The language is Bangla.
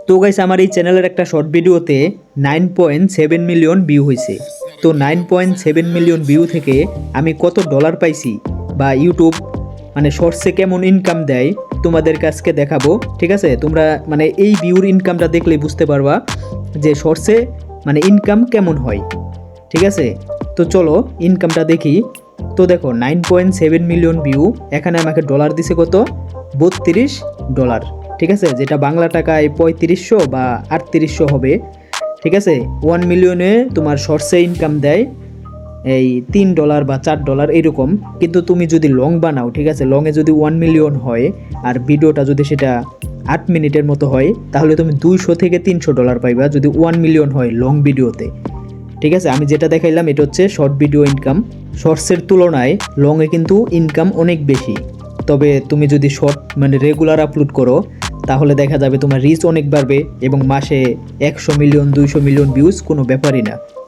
তো গাইস আমার এই চ্যানেলের একটা শর্ট ভিডিওতে 9.7 মিলিয়ন ভিউ হয়েছে। তো 9.7 মিলিয়ন ভিউ থেকে আমি কত ডলার পাইছি বা ইউটিউব মানে শর্টসে কেমন ইনকাম দেয় তোমাদের কাছকে দেখাবো। ঠিক আছে, তোমরা মানে এই ভিউর ইনকামটা দেখলেই বুঝতে পারবা যে শর্টসে মানে ইনকাম কেমন হয়। ঠিক আছে, তো চলো ইনকামটা দেখি। তো দেখো 9.7 মিলিয়ন ভিউ, এখানে আমাকে ডলার দিছে কত, $32। ঠিক আছে, যেটা বাংলা টাকায় 3500 বা 3800 হবে। ঠিক আছে, 1 মিলিয়নে তোমার শর্টসে ইনকাম দেয় এই $3 বা $4 এরকম। কিন্তু তুমি যদি লং বানাও, ঠিক আছে, লংয়ে যদি 1 মিলিয়ন হয় আর ভিডিওটা যদি সেটা 8 মিনিটের মতো হয়, তাহলে তুমি $200 থেকে $300 পাইবা যদি 1 মিলিয়ন হয় লং ভিডিওতে। ঠিক আছে, আমি যেটা দেখাইলাম এটা হচ্ছে শর্ট ভিডিও ইনকাম। শর্টসের তুলনায় লংয়ে কিন্তু ইনকাম অনেক বেশি। তবে তুমি যদি শর্ট মানে রেগুলার আপলোড করো তাহলে দেখা যাবে তোমার রিচ অনেক বাড়বে এবং মাসে 100 মিলিয়ন 200 মিলিয়ন ভিউজ কোনো ব্যাপারই না।